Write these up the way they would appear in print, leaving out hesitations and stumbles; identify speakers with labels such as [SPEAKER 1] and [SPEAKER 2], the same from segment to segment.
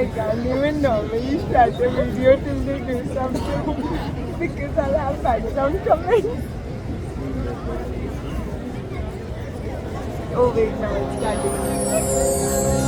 [SPEAKER 1] I can't even normally start a video till they do something because I'll have background comments. Oh wait, now it's starting.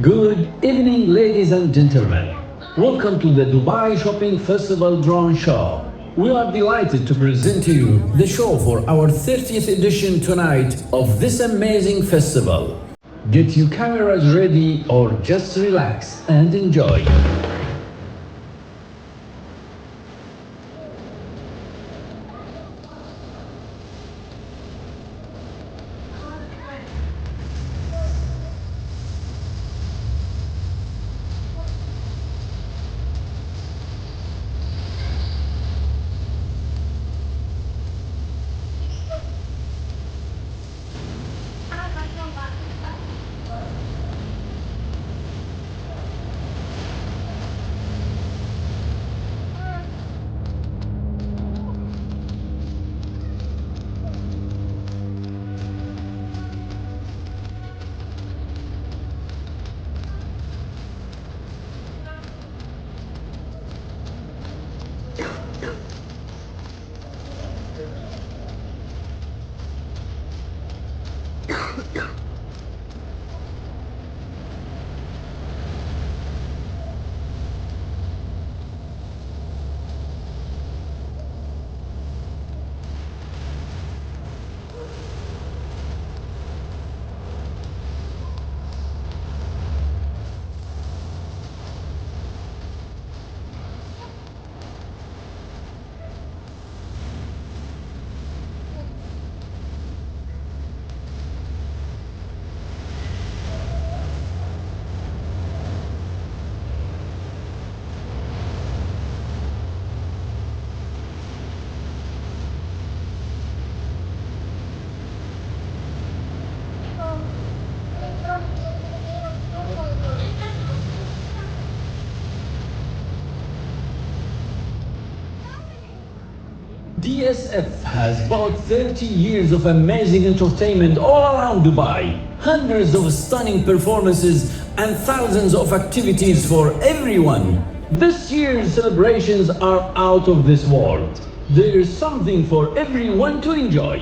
[SPEAKER 2] Good evening, ladies and gentlemen. Welcome to the Dubai Shopping Festival Drone Show. We are delighted to present to you the show for our 30th edition tonight of this amazing festival. Get your cameras ready or just relax and enjoy. DSF has brought 30 years of amazing entertainment all around Dubai. Hundreds of stunning performances and thousands of activities for everyone. This year's celebrations are out of this world. There's something for everyone to enjoy.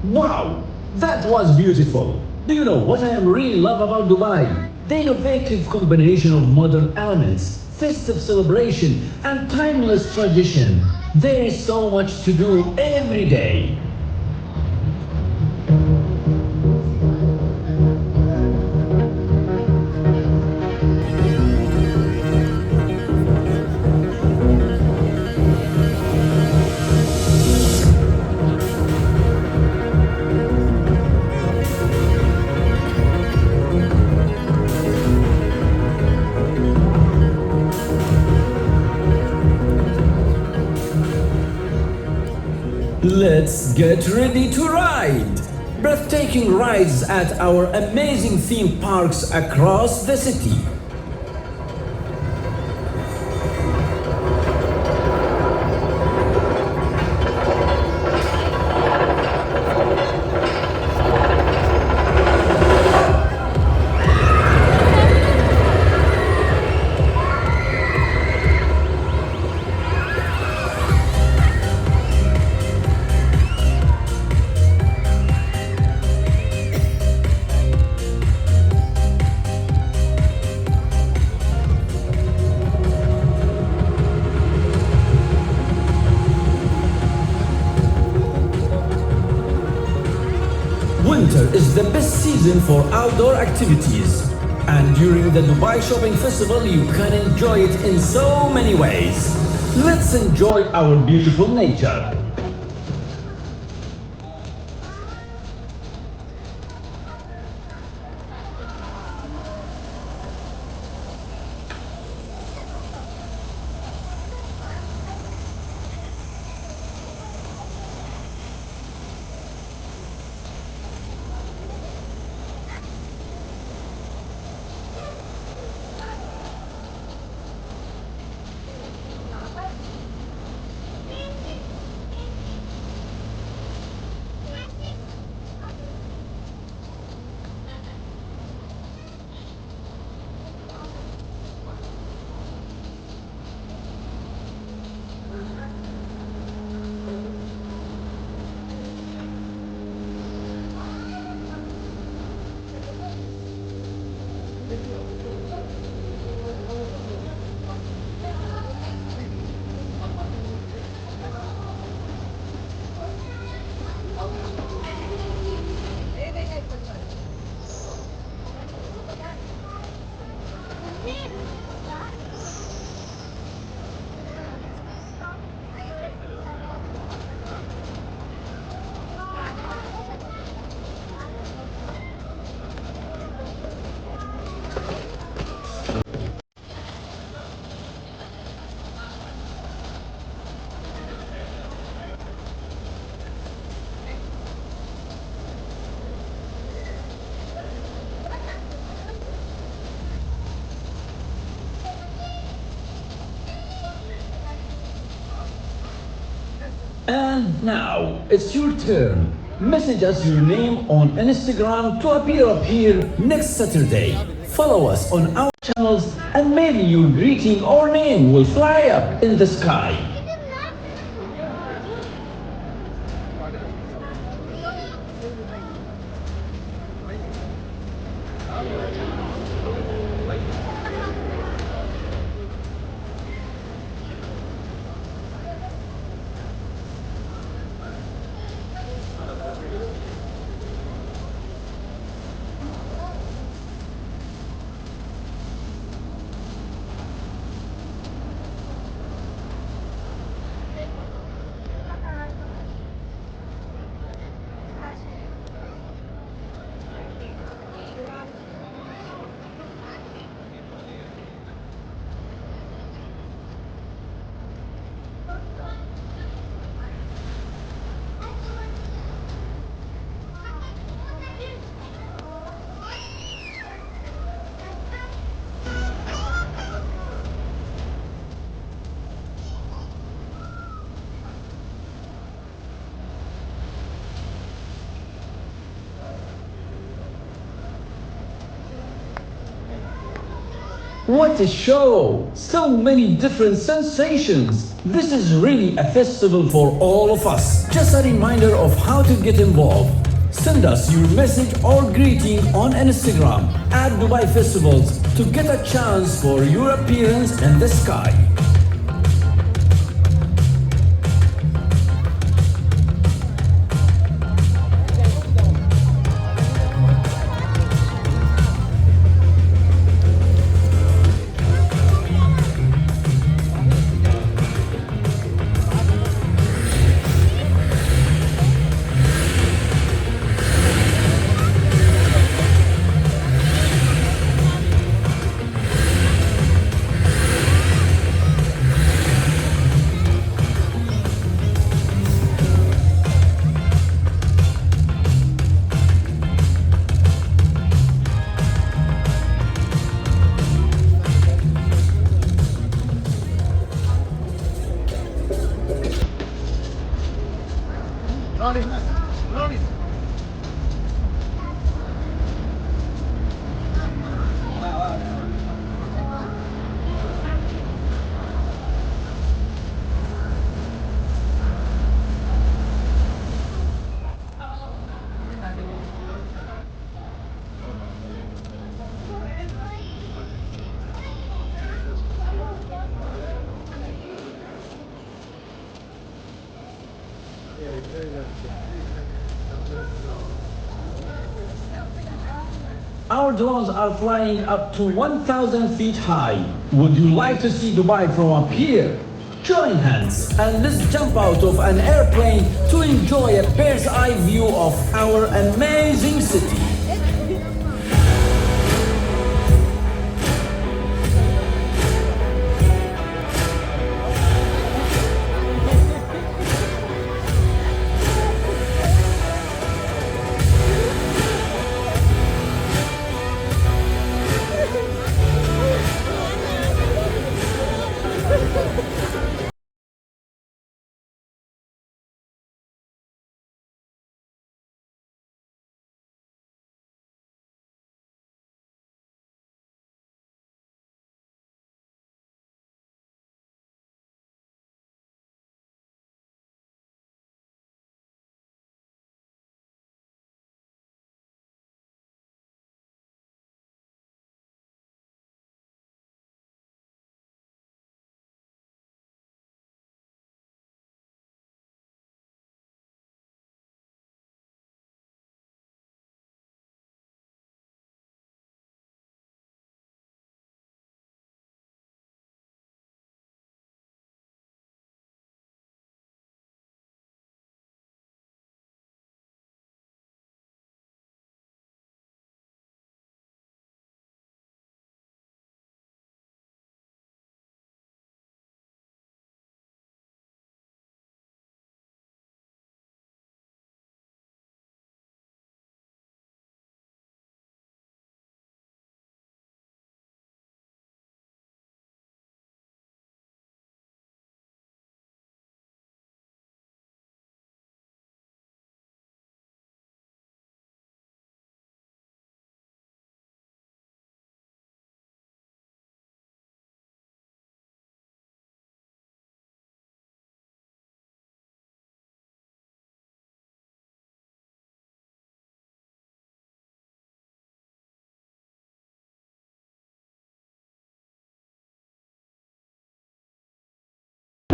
[SPEAKER 2] Wow, that was beautiful. Do you know what I really love about Dubai? The innovative combination of modern elements, festive celebration, and timeless tradition. There is so much to do every day. Let's get ready to ride! Breathtaking rides at our amazing theme parks across the city. Winter is the best season for outdoor activities. And during the Dubai Shopping Festival, you can enjoy it in so many ways. Let's enjoy our beautiful nature. And now it's your turn. Message us your name on Instagram to appear up here next Saturday. Follow us on our channels and maybe your greeting or name will fly up in the sky. What a show! So many different sensations. This is really a festival for all of us. Just a reminder of how to get involved. Send us your message or greeting on Instagram at Dubai Festivals to get a chance for your appearance in the sky. Our drones are flying up to 1,000 feet high. Would you like to see Dubai from up here? Join hands and let's jump out of an airplane to enjoy a bird's eye view of our amazing city.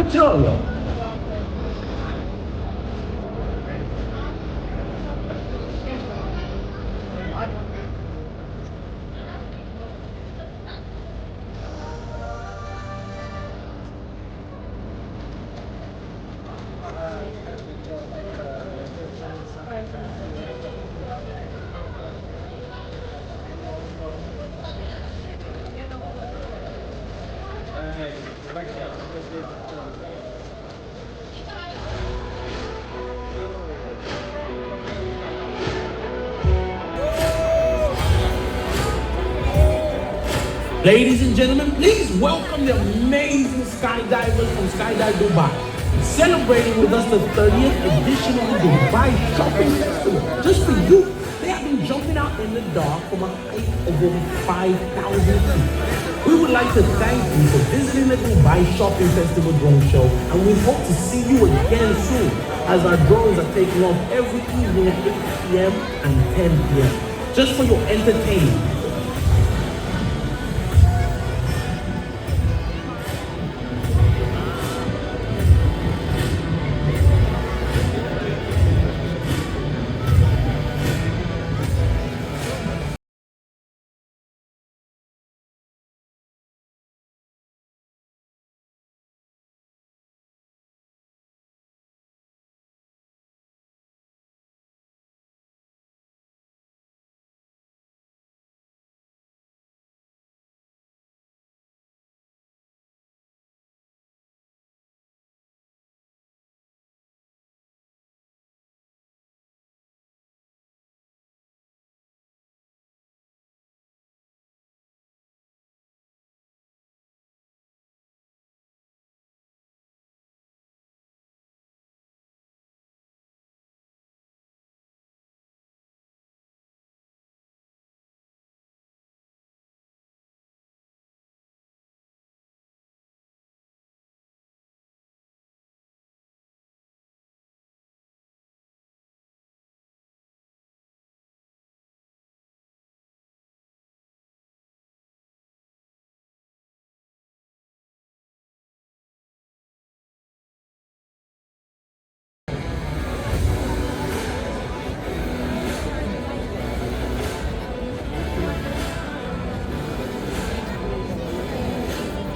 [SPEAKER 2] Petróleo. Ladies and gentlemen, please welcome the amazing skydivers from Skydive Dubai, celebrating with us the 30th edition of the Dubai Shopping Festival. Just for you, they have been jumping out in the dark from a height of over 5,000 feet.
[SPEAKER 3] We would like to thank you for visiting the Dubai Shopping Festival Drone Show, and we hope to see you again soon as our drones are taking off every evening at 8 p.m. and 10 p.m. just for your entertainment.